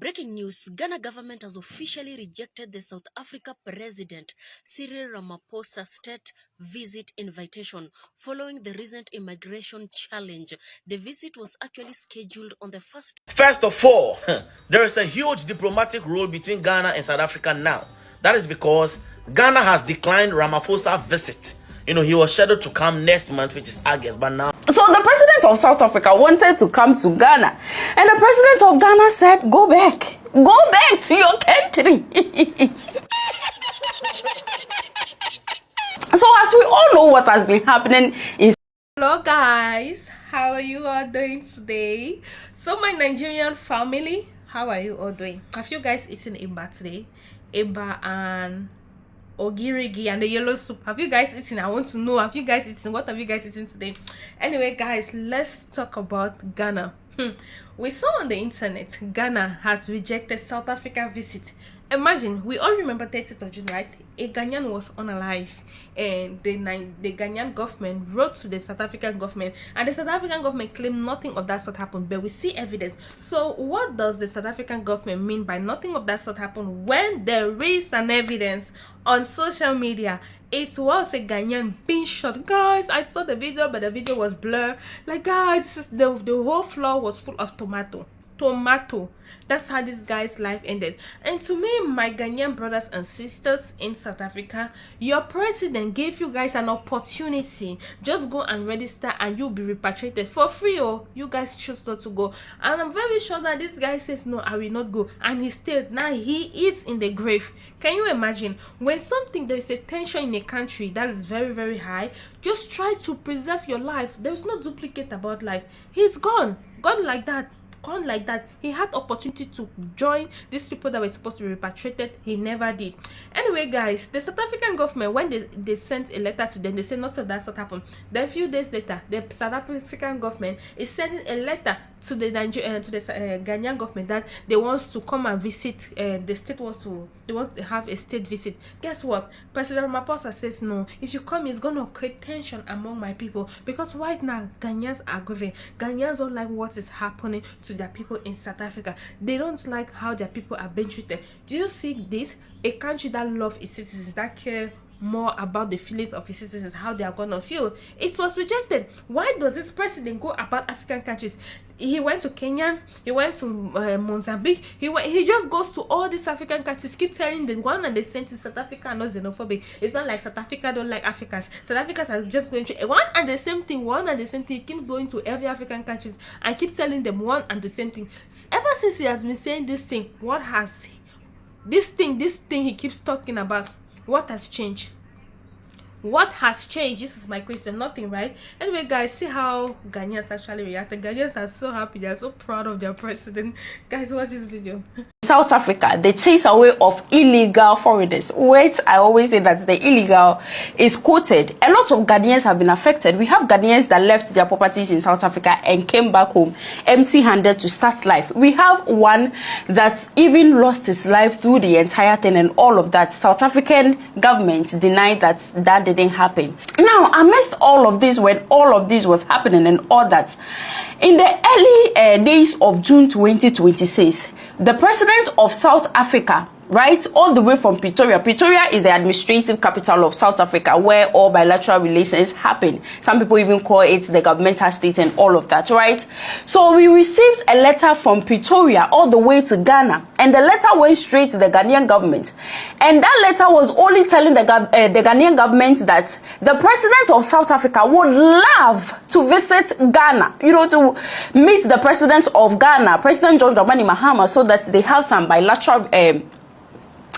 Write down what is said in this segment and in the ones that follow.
Breaking news, Ghana government has officially rejected the South Africa President Cyril Ramaphosa state visit invitation following the recent immigration challenge. The visit was actually scheduled on the first. First of all, there is a huge diplomatic role between Ghana and South Africa now. That is because Ghana has declined Ramaphosa's visit. He was scheduled to come next month, which is August, but now. So the president of South Africa wanted to come to Ghana, and the president of Ghana said, go back to your country. So as we all know what has been happening is. Hello guys, how are you all doing today? So my Nigerian family, how are you all doing? Have you guys eaten eba today? Eba and ogirigi and the yellow soup. Have you guys eaten? I want to know, have you guys eaten? What have you guys eaten today? Anyway guys, let's talk about Ghana. We saw on the internet Ghana has rejected South Africa visit. Imagine, we all remember 30th of June, right? A Ghanaian was unalive, and the Ghanaian government wrote to the South African government, and the South African government claimed nothing of that sort happened, but we see evidence. So what does the South African government mean by nothing of that sort happened when there is an evidence on social media? It was a Ghanaian being shot. Guys, I saw the video, but the video was blurred. Like, guys, the whole floor was full of tomato. That's how this guy's life ended. And to me, my Ghanaian brothers and sisters in South Africa, your president gave you guys an opportunity. Just go and register and you'll be repatriated for free. Oh, you guys choose not to go, and I'm very sure that this guy says no, I will not go, and he stayed. Now he is in the grave. Can you imagine? When there is a tension in a country that is very, very high, just try to preserve your life. There's no duplicate about life. He's gone like that. He had opportunity to join these people that were supposed to be repatriated. He never did. Anyway guys, the South African government, when they sent a letter to them, they said nothing of that sort happened. Then a few days later, the South African government is sending a letter to the Ghanaian government that they want to come and visit. The state they want to have a state visit. Guess what? President Ramaphosa says no. If you come, it's gonna create tension among my people, because right now Ghanaians are grieving. Ghanaians don't like what is happening to their people in South Africa. They don't like how their people are being treated. Do you see this? A country that loves its citizens, that care more about the feelings of its citizens, how they are gonna feel. It was rejected. Why does this president go about African countries? He went to Kenya, he went to Mozambique, he just goes to all these African countries, keep telling them one and the same thing. South Africa are not xenophobic. It's not like South Africa don't like Africans. South Africans are just going to one and the same thing. He keeps going to every African countries and keep telling them one and the same thing. Ever since he has been saying this thing, what has this thing he keeps talking about, what has changed? What has changed? This is my question. Nothing, right? Anyway guys, see how Ghanaians actually reacted. Ghanaians are so happy. They are so proud of their president. Guys, watch this video. South Africa, they chase away of illegal foreigners, which I always say that the illegal is quoted. A lot of Ghanaians have been affected. We have Ghanaians that left their properties in South Africa and came back home empty-handed to start life. We have one that's even lost his life through the entire thing and all of that. South African government denied that didn't happen. Now, amidst all of this, when all of this was happening and all that, in the early days of June 2026, the president of South Africa, right, all the way from Pretoria. Pretoria is the administrative capital of South Africa, where all bilateral relations happen. Some people even call it the governmental state and all of that, right? So we received a letter from Pretoria all the way to Ghana, and the letter went straight to the Ghanaian government. And that letter was only telling the Ghanaian government that the president of South Africa would love to visit Ghana, to meet the president of Ghana, President John Dramani Mahama, so that they have some bilateral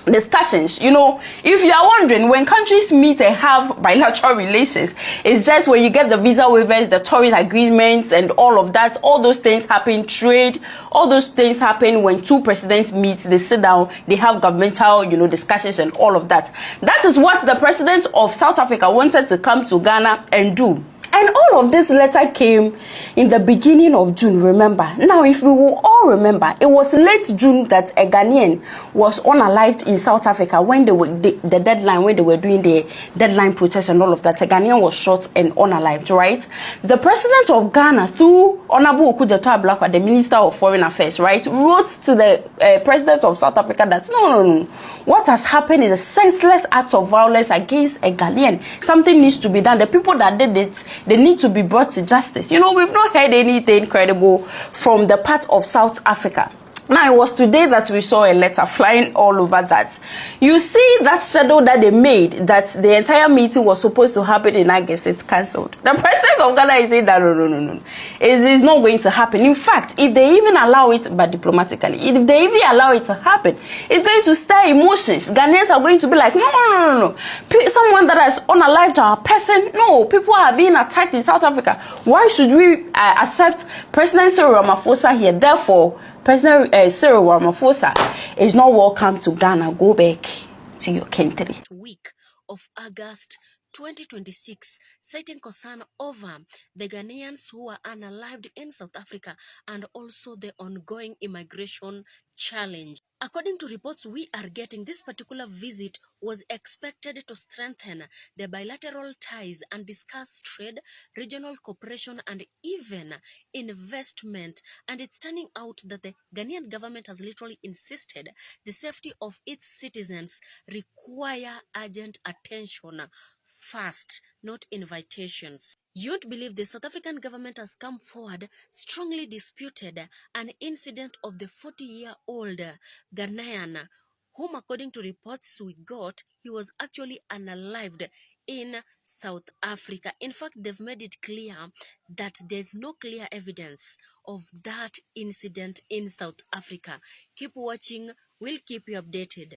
discussions. If you are wondering, when countries meet and have bilateral relations, it's just when you get the visa waivers, the tourist agreements and all of that. All those things happen. Trade, all those things happen when two presidents meet. They sit down, they have governmental discussions and all of that. That is what the president of South Africa wanted to come to Ghana and do. And all of this letter came in the beginning of June, remember. Now, if we will all remember, it was late June that a Ghanaian was unalived in South Africa when they were the deadline, when they were doing the deadline protest and all of that. A Ghanaian was shot and unalived, right? The president of Ghana, through Honorable Okujeto Ablakwa, the Minister of Foreign Affairs, right, wrote to the president of South Africa that no. What has happened is a senseless act of violence against a Ghanaian. Something needs to be done. The people that did it, they need to be brought to justice. You know, we've not heard anything credible from the part of South Africa. Now, it was today that we saw a letter flying all over that. You see that schedule that they made, that the entire meeting was supposed to happen in August, it's cancelled. The president of Ghana is saying that no. It's not going to happen. In fact, if they even allow it, but diplomatically, if they even allow it to happen, it's going to stir emotions. Ghanaians are going to be like, no. Someone that has unalived our person, no. People are being attacked in South Africa. Why should we accept President Cyril Ramaphosa here? Therefore, President Cyril Ramaphosa is not welcome to Ghana. Go back to your country. Week of August 2026, citing concern over the Ghanaians who are unalived in South Africa and also the ongoing immigration challenge. According to reports we are getting, this particular visit was expected to strengthen the bilateral ties and discuss trade, regional cooperation, and even investment. And it's turning out that the Ghanaian government has literally insisted the safety of its citizens require urgent attention fast, not invitations. You won't believe the South African government has come forward, strongly disputed an incident of the 40-year-old Ghanaian, whom according to reports we got, he was actually unalived in South Africa. In fact, they've made it clear that there's no clear evidence of that incident in South Africa. Keep watching. We'll keep you updated.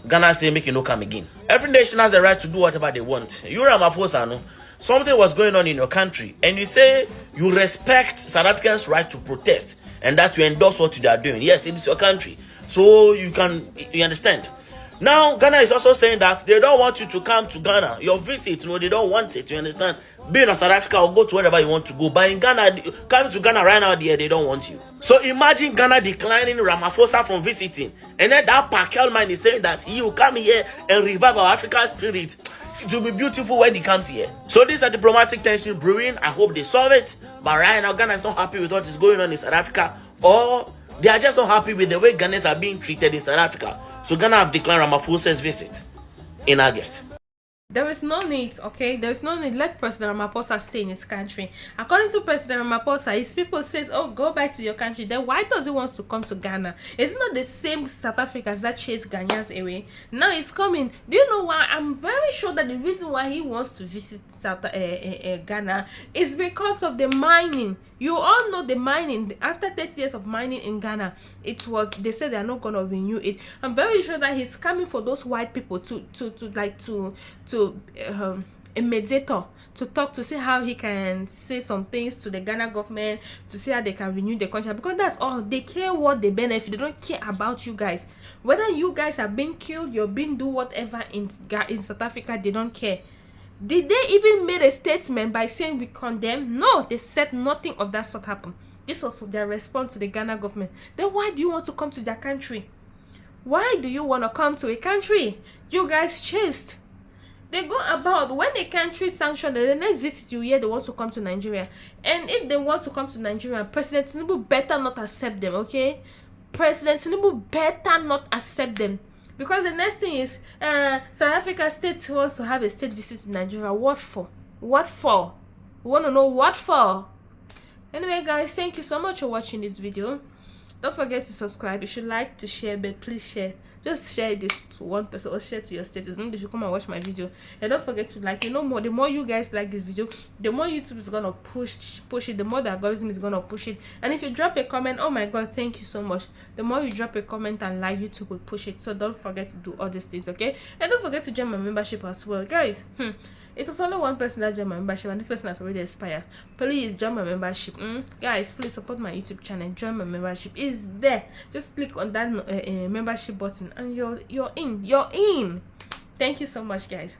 Ghana say make it no come again. Every nation has the right to do whatever they want. You Ramaphosa, no? Something was going on in your country, and you say you respect South Africans' right to protest, and that you endorse what they are doing. Yes, it is your country, so you understand. Now, Ghana is also saying that they don't want you to come to Ghana. Your visit, they don't want it. You understand? Being in South Africa or go to wherever you want to go. But in Ghana, coming to Ghana right now, they don't want you. So imagine Ghana declining Ramaphosa from visiting. And then that Pakel man is saying that he will come here and revive our African spirit. It will be beautiful when he comes here. So these are diplomatic tension brewing. I hope they solve it. But right now, Ghana is not happy with what is going on in South Africa. Or they are just not happy with the way Ghanaians are being treated in South Africa. So Ghana have declined Ramaphosa's visit in August. There is no need, okay? There is no need. Let President Ramaphosa stay in his country. According to President Ramaphosa, his people says, oh, go back to your country. Then why does he want to come to Ghana? It's not the same South Africans that chase Ghanaians away. Now he's coming. Do you know why? I'm very sure that the reason why he wants to visit Ghana is because of the mining. You all know the mining. After 30 years of mining in Ghana, they said they are not gonna renew it. I'm very sure that he's coming for those white people a mediator to talk, to see how he can say some things to the Ghana government, to see how they can renew the contract, because that's all they care, what they benefit. They don't care about you guys, whether you guys are being killed, you're being do whatever in South Africa. They don't care. Did they even made a statement by saying we condemn? No, they said nothing of that sort happened. This was their response to the Ghana government. Then why do you want to come to their country? Why do you want to come to a country you guys chased? They go about, when a country sanctioned, the next visit you hear they want to come to Nigeria. And if they want to come to Nigeria, President Tinubu better not accept them, okay? President Tinubu better not accept them. Because the next thing is, South Africa state wants to have a state visit in Nigeria. What for? What for? We want to know what for. Anyway, guys, thank you so much for watching this video. Don't forget to subscribe. If you like to share, but please share. Just share this to one person or share to your status. Maybe they should come and watch my video. And don't forget to like. You know, the more you guys like this video, the more YouTube is gonna push it. The more the algorithm is gonna push it. And if you drop a comment, oh my god, thank you so much. The more you drop a comment and like, YouTube will push it. So don't forget to do all these things, okay? And don't forget to join my membership as well, guys. It was only one person that joined my membership, and this person has already expired. Please join my membership. Guys, please support my YouTube channel. Join my membership. It's there. Just click on that membership button and you're in. Thank you so much, guys.